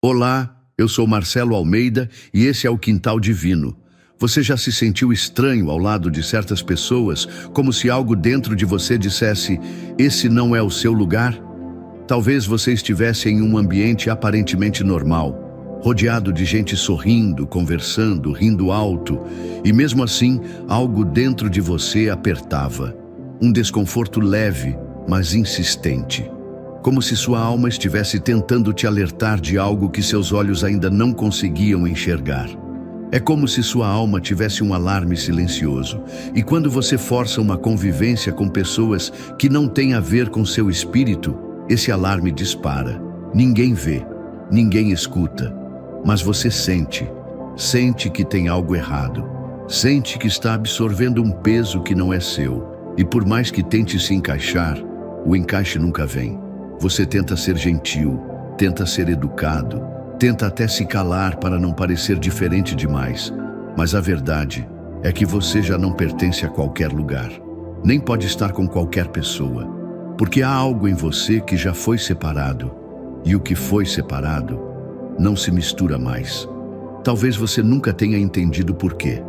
Olá, eu sou Marcelo Almeida e esse é o Quintal Divino. Você já se sentiu estranho ao lado de certas pessoas, como se algo dentro de você dissesse: esse não é o seu lugar? Talvez você estivesse em um ambiente aparentemente normal, rodeado de gente sorrindo, conversando, rindo alto, e mesmo assim, algo dentro de você apertava. Um desconforto leve, mas insistente. Como se sua alma estivesse tentando te alertar de algo que seus olhos ainda não conseguiam enxergar. É como se sua alma tivesse um alarme silencioso, e quando você força uma convivência com pessoas que não têm a ver com seu espírito, esse alarme dispara. Ninguém vê, ninguém escuta, mas você sente que tem algo errado. Sente que está absorvendo um peso que não é seu, e por mais que tente se encaixar, o encaixe nunca vem. Você tenta ser gentil, tenta ser educado, tenta até se calar para não parecer diferente demais. Mas a verdade é que você já não pertence a qualquer lugar, nem pode estar com qualquer pessoa, porque há algo em você que já foi separado, e o que foi separado não se mistura mais. Talvez você nunca tenha entendido por quê.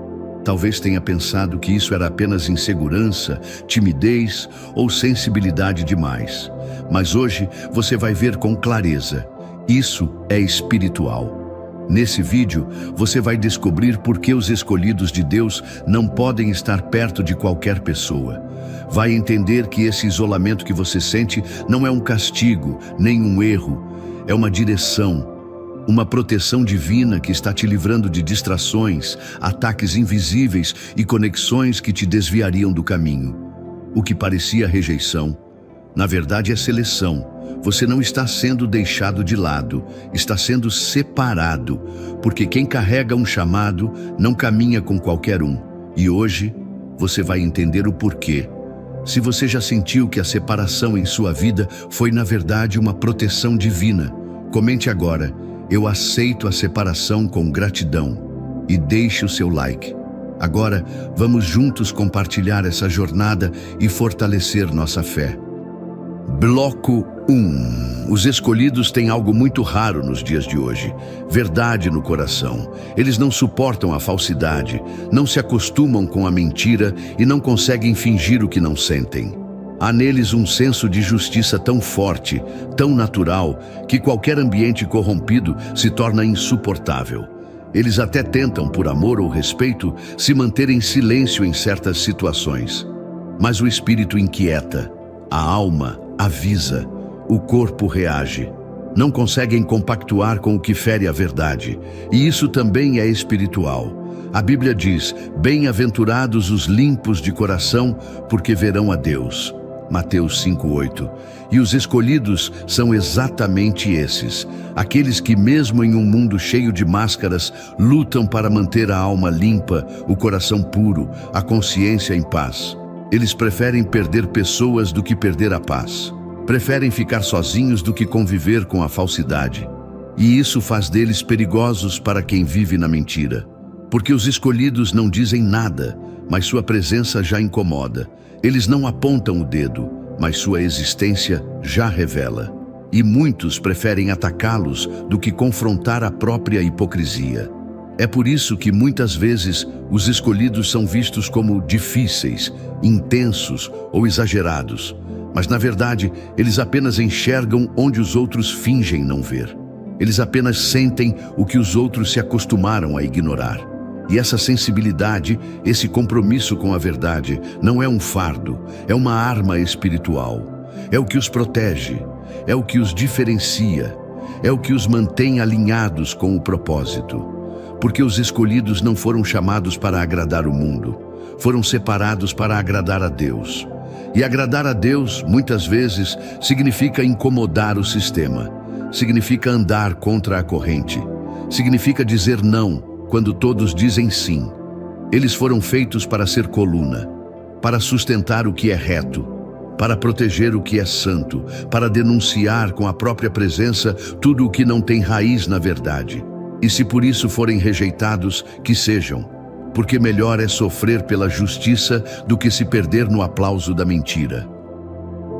Talvez tenha pensado que isso era apenas insegurança, timidez ou sensibilidade demais. Mas hoje você vai ver com clareza. Isso é espiritual. Nesse vídeo, você vai descobrir por que os escolhidos de Deus não podem estar perto de qualquer pessoa. Vai entender que esse isolamento que você sente não é um castigo, nem um erro. É uma direção. Uma proteção divina que está te livrando de distrações, ataques invisíveis e conexões que te desviariam do caminho. O que parecia rejeição, na verdade é seleção. Você não está sendo deixado de lado, está sendo separado, porque quem carrega um chamado não caminha com qualquer um. E hoje você vai entender o porquê. Se você já sentiu que a separação em sua vida foi na verdade uma proteção divina, comente agora: eu aceito a separação com gratidão, e deixe o seu like. Agora, vamos juntos compartilhar essa jornada e fortalecer nossa fé. Bloco 1. Os escolhidos têm algo muito raro nos dias de hoje: verdade no coração. Eles não suportam a falsidade, não se acostumam com a mentira e não conseguem fingir o que não sentem. Há neles um senso de justiça tão forte, tão natural, que qualquer ambiente corrompido se torna insuportável. Eles até tentam, por amor ou respeito, se manter em silêncio em certas situações. Mas o espírito inquieta, a alma avisa, o corpo reage. Não conseguem compactuar com o que fere a verdade, e isso também é espiritual. A Bíblia diz: bem-aventurados os limpos de coração, porque verão a Deus. Mateus 5:8. E os escolhidos são exatamente esses, aqueles que mesmo em um mundo cheio de máscaras, lutam para manter a alma limpa, o coração puro, a consciência em paz. Eles preferem perder pessoas do que perder a paz. Preferem ficar sozinhos do que conviver com a falsidade. E isso faz deles perigosos para quem vive na mentira. Porque os escolhidos não dizem nada, mas sua presença já incomoda. Eles não apontam o dedo, mas sua existência já revela. E muitos preferem atacá-los do que confrontar a própria hipocrisia. É por isso que muitas vezes os escolhidos são vistos como difíceis, intensos ou exagerados. Mas na verdade, eles apenas enxergam onde os outros fingem não ver. Eles apenas sentem o que os outros se acostumaram a ignorar. E essa sensibilidade, esse compromisso com a verdade, não é um fardo, é uma arma espiritual. É o que os protege, é o que os diferencia, é o que os mantém alinhados com o propósito. Porque os escolhidos não foram chamados para agradar o mundo, foram separados para agradar a Deus. E agradar a Deus, muitas vezes, significa incomodar o sistema, significa andar contra a corrente, significa dizer não quando todos dizem sim. Eles foram feitos para ser coluna, para sustentar o que é reto, para proteger o que é santo, para denunciar com a própria presença tudo o que não tem raiz na verdade. E se por isso forem rejeitados, que sejam, porque melhor é sofrer pela justiça do que se perder no aplauso da mentira.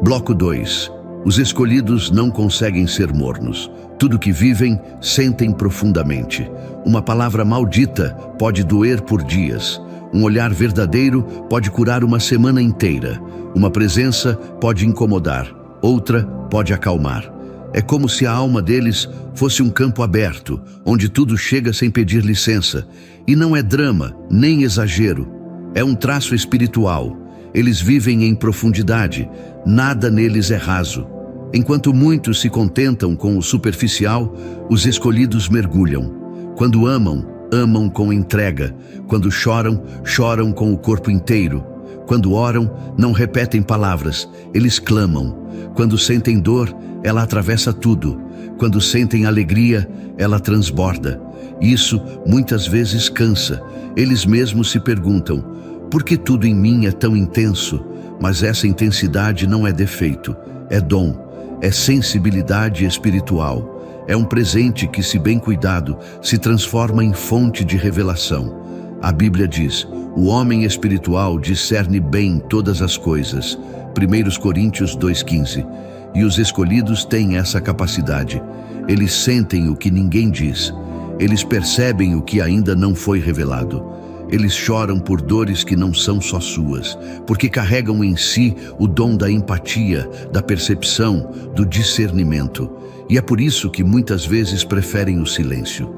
Bloco 2. Os escolhidos não conseguem ser mornos. Tudo que vivem, sentem profundamente. Uma palavra maldita pode doer por dias. Um olhar verdadeiro pode curar uma semana inteira. Uma presença pode incomodar, outra pode acalmar. É como se a alma deles fosse um campo aberto, onde tudo chega sem pedir licença. E não é drama, nem exagero. É um traço espiritual. Eles vivem em profundidade. Nada neles é raso. Enquanto muitos se contentam com o superficial, os escolhidos mergulham. Quando amam, amam com entrega. Quando choram, choram com o corpo inteiro. Quando oram, não repetem palavras, eles clamam. Quando sentem dor, ela atravessa tudo. Quando sentem alegria, ela transborda. Isso muitas vezes cansa. Eles mesmos se perguntam: por que tudo em mim é tão intenso? Mas essa intensidade não é defeito, é dom, é sensibilidade espiritual. É um presente que, se bem cuidado, se transforma em fonte de revelação. A Bíblia diz: o homem espiritual discerne bem todas as coisas. 1 Coríntios 2,15. E os escolhidos têm essa capacidade. Eles sentem o que ninguém diz. Eles percebem o que ainda não foi revelado. Eles choram por dores que não são só suas, porque carregam em si o dom da empatia, da percepção, do discernimento. E é por isso que muitas vezes preferem o silêncio.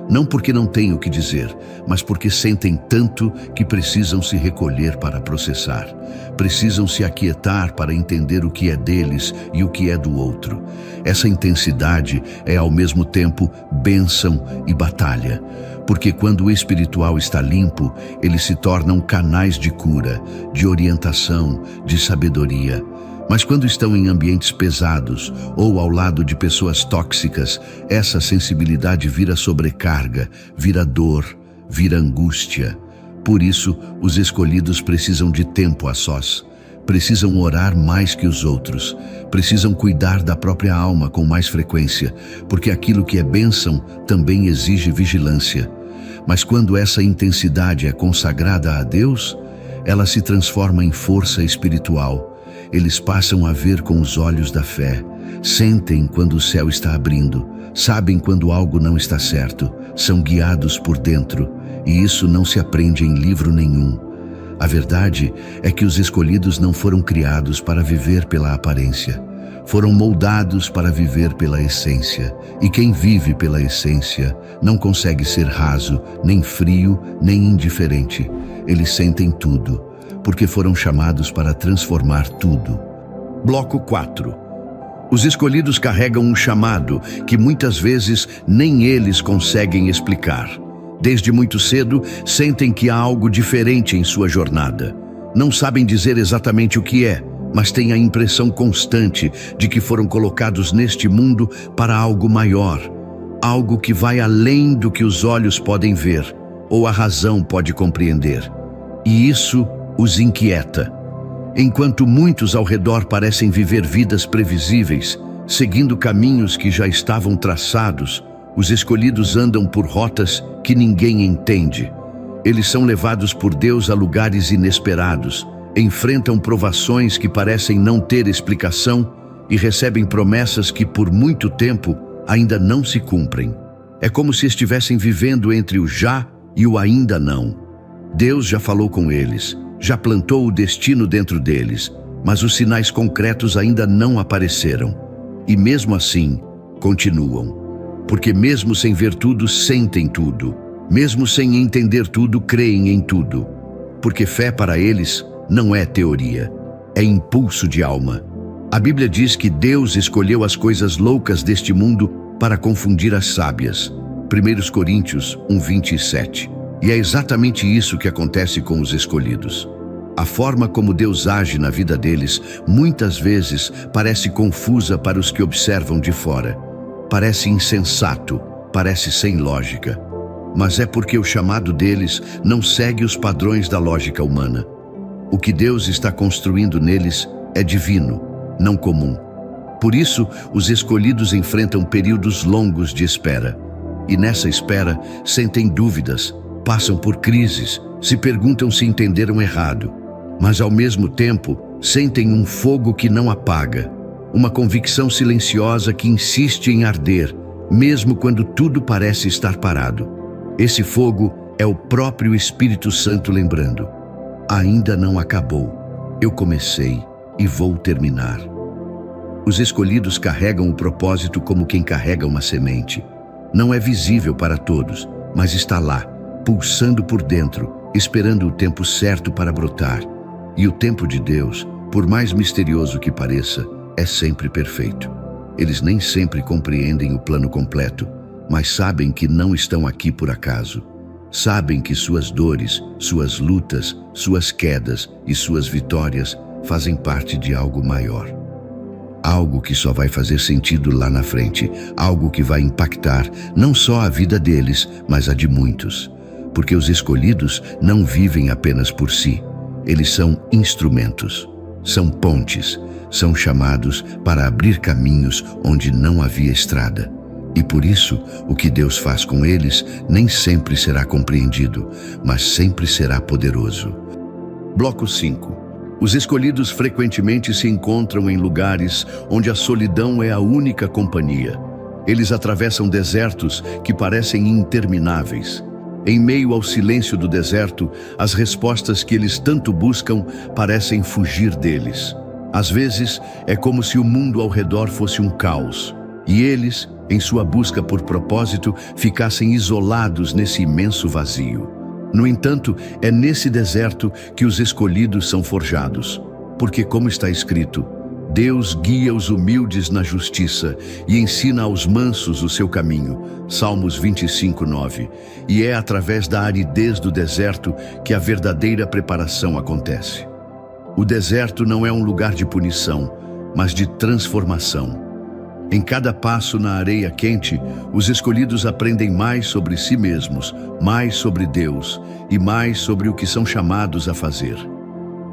Não porque não têm o que dizer, mas porque sentem tanto que precisam se recolher para processar. Precisam se aquietar para entender o que é deles e o que é do outro. Essa intensidade é ao mesmo tempo bênção e batalha. Porque quando o espiritual está limpo, eles se tornam canais de cura, de orientação, de sabedoria. Mas quando estão em ambientes pesados ou ao lado de pessoas tóxicas, essa sensibilidade vira sobrecarga, vira dor, vira angústia. Por isso, os escolhidos precisam de tempo a sós. Precisam orar mais que os outros. Precisam cuidar da própria alma com mais frequência, porque aquilo que é bênção também exige vigilância. Mas quando essa intensidade é consagrada a Deus, ela se transforma em força espiritual. Eles passam a ver com os olhos da fé, sentem quando o céu está abrindo, sabem quando algo não está certo, são guiados por dentro, e isso não se aprende em livro nenhum. A verdade é que os escolhidos não foram criados para viver pela aparência, foram moldados para viver pela essência, e quem vive pela essência não consegue ser raso, nem frio, nem indiferente. Eles sentem tudo, porque foram chamados para transformar tudo. Bloco 4. Os escolhidos carregam um chamado que muitas vezes nem eles conseguem explicar. Desde muito cedo, sentem que há algo diferente em sua jornada. Não sabem dizer exatamente o que é, mas têm a impressão constante de que foram colocados neste mundo para algo maior, algo que vai além do que os olhos podem ver ou a razão pode compreender. E isso os inquieta. Enquanto muitos ao redor parecem viver vidas previsíveis, seguindo caminhos que já estavam traçados, os escolhidos andam por rotas que ninguém entende. Eles são levados por Deus a lugares inesperados, enfrentam provações que parecem não ter explicação e recebem promessas que por muito tempo ainda não se cumprem. É como se estivessem vivendo entre o já e o ainda não. Deus já falou com eles, já plantou o destino dentro deles, mas os sinais concretos ainda não apareceram. E mesmo assim, continuam. Porque mesmo sem ver tudo, sentem tudo. Mesmo sem entender tudo, creem em tudo. Porque fé para eles não é teoria, é impulso de alma. A Bíblia diz que Deus escolheu as coisas loucas deste mundo para confundir as sábias. 1 Coríntios 1:27. E é exatamente isso que acontece com os escolhidos. A forma como Deus age na vida deles muitas vezes parece confusa para os que observam de fora. Parece insensato, parece sem lógica. Mas é porque o chamado deles não segue os padrões da lógica humana. O que Deus está construindo neles é divino, não comum. Por isso, os escolhidos enfrentam períodos longos de espera. E nessa espera, sentem dúvidas, passam por crises, se perguntam se entenderam errado. Mas ao mesmo tempo, sentem um fogo que não apaga. uma convicção silenciosa que insiste em arder, mesmo quando tudo parece estar parado. Esse fogo é o próprio Espírito Santo lembrando: ainda não acabou, eu comecei e vou terminar. Os escolhidos carregam o propósito como quem carrega uma semente. Não é visível para todos, mas está lá, pulsando por dentro, esperando o tempo certo para brotar. E o tempo de Deus, por mais misterioso que pareça, é sempre perfeito. Eles nem sempre compreendem o plano completo, mas sabem que não estão aqui por acaso. Sabem que suas dores, suas lutas, suas quedas e suas vitórias fazem parte de algo maior. Algo que só vai fazer sentido lá na frente, algo que vai impactar não só a vida deles, mas a de muitos. Porque os escolhidos não vivem apenas por si, eles são instrumentos, são pontes, são chamados para abrir caminhos onde não havia estrada. E por isso, o que Deus faz com eles nem sempre será compreendido, mas sempre será poderoso. Bloco 5. Os escolhidos frequentemente se encontram em lugares onde a solidão é a única companhia. Eles atravessam desertos que parecem intermináveis. Em meio ao silêncio do deserto, as respostas que eles tanto buscam parecem fugir deles. Às vezes, é como se o mundo ao redor fosse um caos, e eles, em sua busca por propósito, ficassem isolados nesse imenso vazio. No entanto, é nesse deserto que os escolhidos são forjados, porque, como está escrito, Deus guia os humildes na justiça e ensina aos mansos o seu caminho. Salmos 25:9. E é através da aridez do deserto que a verdadeira preparação acontece. O deserto não é um lugar de punição, mas de transformação. Em cada passo na areia quente, os escolhidos aprendem mais sobre si mesmos, mais sobre Deus e mais sobre o que são chamados a fazer.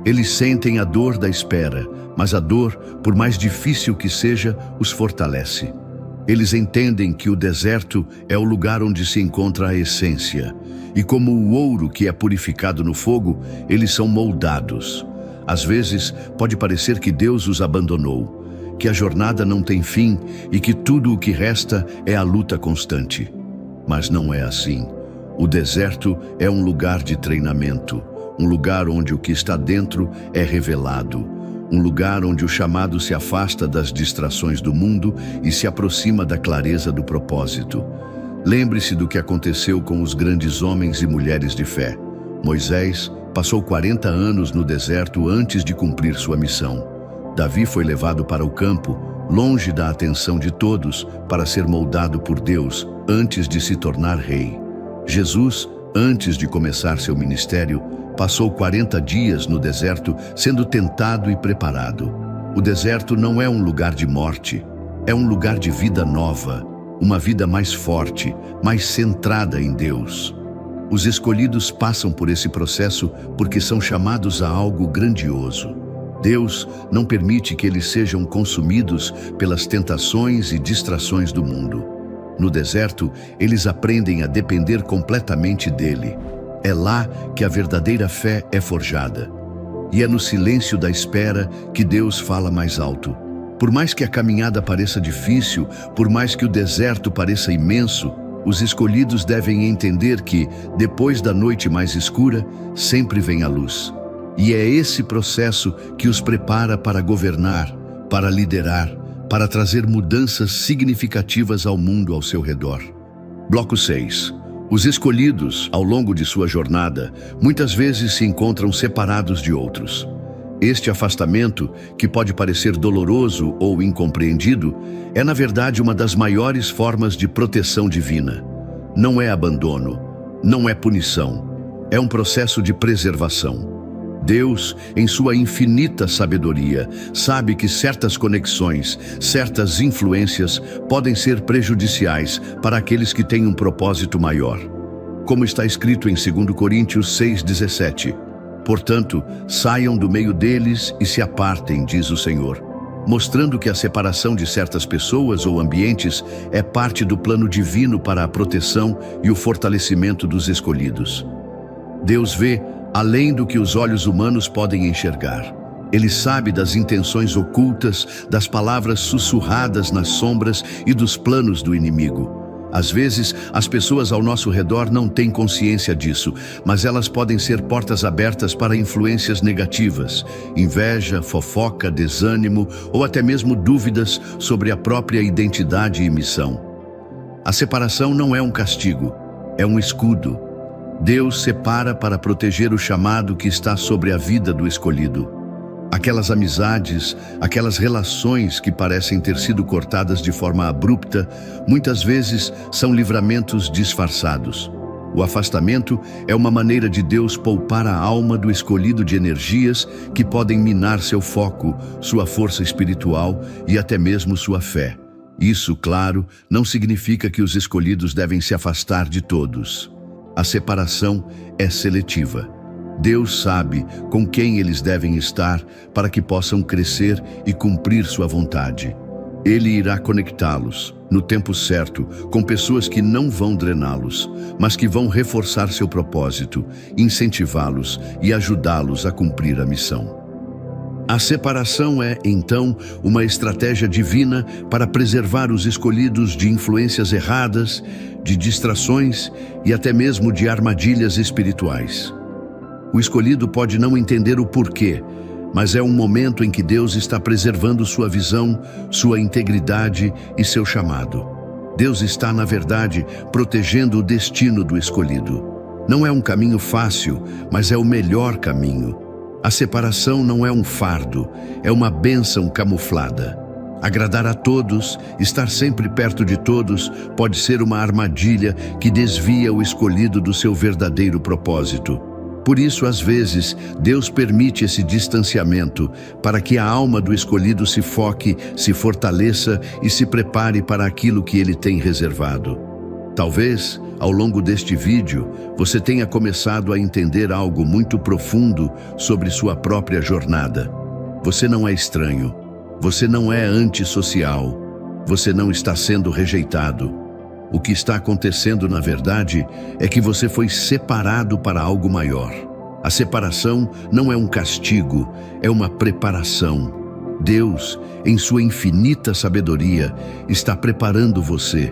Eles sentem a dor da espera, mas a dor, por mais difícil que seja, os fortalece. Eles entendem que o deserto é o lugar onde se encontra a essência, e como o ouro que é purificado no fogo, eles são moldados. Às vezes, pode parecer que Deus os abandonou, que a jornada não tem fim e que tudo o que resta é a luta constante. Mas não é assim. O deserto é um lugar de treinamento, um lugar onde o que está dentro é revelado, um lugar onde o chamado se afasta das distrações do mundo e se aproxima da clareza do propósito. Lembre-se do que aconteceu com os grandes homens e mulheres de fé. Moisés passou 40 anos no deserto antes de cumprir sua missão. Davi foi levado para o campo, longe da atenção de todos, para ser moldado por Deus antes de se tornar rei. Jesus, antes de começar seu ministério, passou 40 dias no deserto sendo tentado e preparado. O deserto não é um lugar de morte, é um lugar de vida nova, uma vida mais forte, mais centrada em Deus. Os escolhidos passam por esse processo porque são chamados a algo grandioso. Deus não permite que eles sejam consumidos pelas tentações e distrações do mundo. No deserto, eles aprendem a depender completamente dele. É lá que a verdadeira fé é forjada. E é no silêncio da espera que Deus fala mais alto. Por mais que a caminhada pareça difícil, por mais que o deserto pareça imenso, os escolhidos devem entender que, depois da noite mais escura, sempre vem a luz. E é esse processo que os prepara para governar, para liderar, para trazer mudanças significativas ao mundo ao seu redor. Bloco 6. Os escolhidos, ao longo de sua jornada, muitas vezes se encontram separados de outros. Este afastamento, que pode parecer doloroso ou incompreendido, é na verdade uma das maiores formas de proteção divina. Não é abandono, não é punição, é um processo de preservação. Deus, em sua infinita sabedoria, sabe que certas conexões, certas influências podem ser prejudiciais para aqueles que têm um propósito maior. Como está escrito em 2 Coríntios 6,17, portanto, saiam do meio deles e se apartem, diz o Senhor, mostrando que a separação de certas pessoas ou ambientes é parte do plano divino para a proteção e o fortalecimento dos escolhidos. Deus vê além do que os olhos humanos podem enxergar. Ele sabe das intenções ocultas, das palavras sussurradas nas sombras e dos planos do inimigo. Às vezes, as pessoas ao nosso redor não têm consciência disso, mas elas podem ser portas abertas para influências negativas, inveja, fofoca, desânimo ou até mesmo dúvidas sobre a própria identidade e missão. A separação não é um castigo, é um escudo. Deus separa para proteger o chamado que está sobre a vida do escolhido. Aquelas amizades, aquelas relações que parecem ter sido cortadas de forma abrupta, muitas vezes são livramentos disfarçados. O afastamento é uma maneira de Deus poupar a alma do escolhido de energias que podem minar seu foco, sua força espiritual e até mesmo sua fé. Isso, claro, não significa que os escolhidos devem se afastar de todos. A separação é seletiva. Deus sabe com quem eles devem estar para que possam crescer e cumprir sua vontade. Ele irá conectá-los, no tempo certo, com pessoas que não vão drená-los, mas que vão reforçar seu propósito, incentivá-los e ajudá-los a cumprir a missão. A separação é, então, uma estratégia divina para preservar os escolhidos de influências erradas, de distrações e até mesmo de armadilhas espirituais. O escolhido pode não entender o porquê, mas é um momento em que Deus está preservando sua visão, sua integridade e seu chamado. Deus está, na verdade, protegendo o destino do escolhido. Não é um caminho fácil, mas é o melhor caminho. A separação não é um fardo, é uma bênção camuflada. Agradar a todos, estar sempre perto de todos, pode ser uma armadilha que desvia o escolhido do seu verdadeiro propósito. Por isso, às vezes, Deus permite esse distanciamento para que a alma do escolhido se foque, se fortaleça e se prepare para aquilo que Ele tem reservado. Talvez, ao longo deste vídeo, você tenha começado a entender algo muito profundo sobre sua própria jornada. Você não é estranho, você não é antissocial, você não está sendo rejeitado. O que está acontecendo, na verdade, é que você foi separado para algo maior. A separação não é um castigo, é uma preparação. Deus, em sua infinita sabedoria, está preparando você.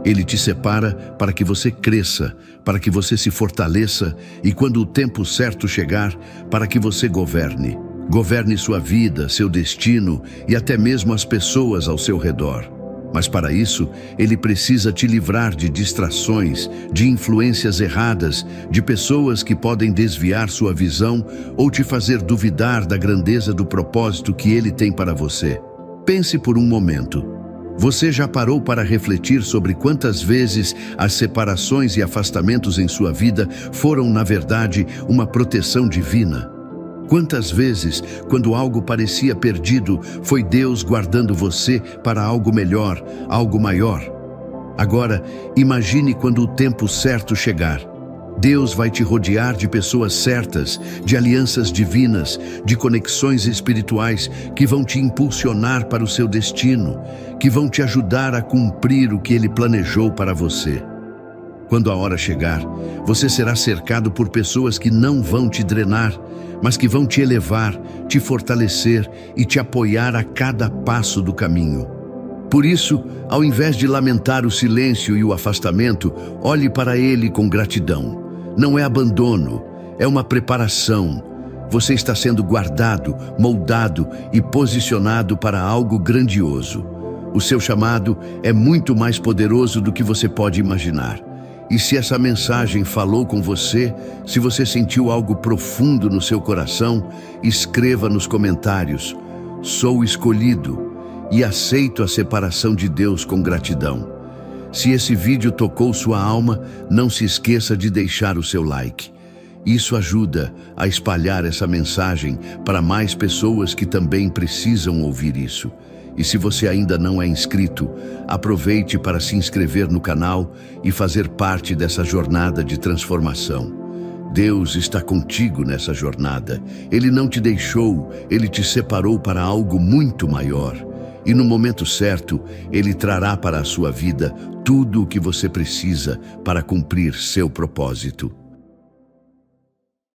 Ele te separa para que você cresça, para que você se fortaleça e, quando o tempo certo chegar, para que você governe. Governe sua vida, seu destino e até mesmo as pessoas ao seu redor. Mas para isso, Ele precisa te livrar de distrações, de influências erradas, de pessoas que podem desviar sua visão ou te fazer duvidar da grandeza do propósito que Ele tem para você. Pense por um momento. Você já parou para refletir sobre quantas vezes as separações e afastamentos em sua vida foram, na verdade, uma proteção divina? Quantas vezes, quando algo parecia perdido, foi Deus guardando você para algo melhor, algo maior? Agora, imagine quando o tempo certo chegar. Deus vai te rodear de pessoas certas, de alianças divinas, de conexões espirituais que vão te impulsionar para o seu destino, que vão te ajudar a cumprir o que Ele planejou para você. Quando a hora chegar, você será cercado por pessoas que não vão te drenar, mas que vão te elevar, te fortalecer e te apoiar a cada passo do caminho. Por isso, ao invés de lamentar o silêncio e o afastamento, olhe para ele com gratidão. Não é abandono, é uma preparação. Você está sendo guardado, moldado e posicionado para algo grandioso. O seu chamado é muito mais poderoso do que você pode imaginar. E se essa mensagem falou com você, se você sentiu algo profundo no seu coração, escreva nos comentários: "Sou escolhido e aceito a separação de Deus com gratidão." Se esse vídeo tocou sua alma, não se esqueça de deixar o seu like. Isso ajuda a espalhar essa mensagem para mais pessoas que também precisam ouvir isso. E se você ainda não é inscrito, aproveite para se inscrever no canal e fazer parte dessa jornada de transformação. Deus está contigo nessa jornada. Ele não te deixou, Ele te separou para algo muito maior. E no momento certo, Ele trará para a sua vida tudo o que você precisa para cumprir seu propósito.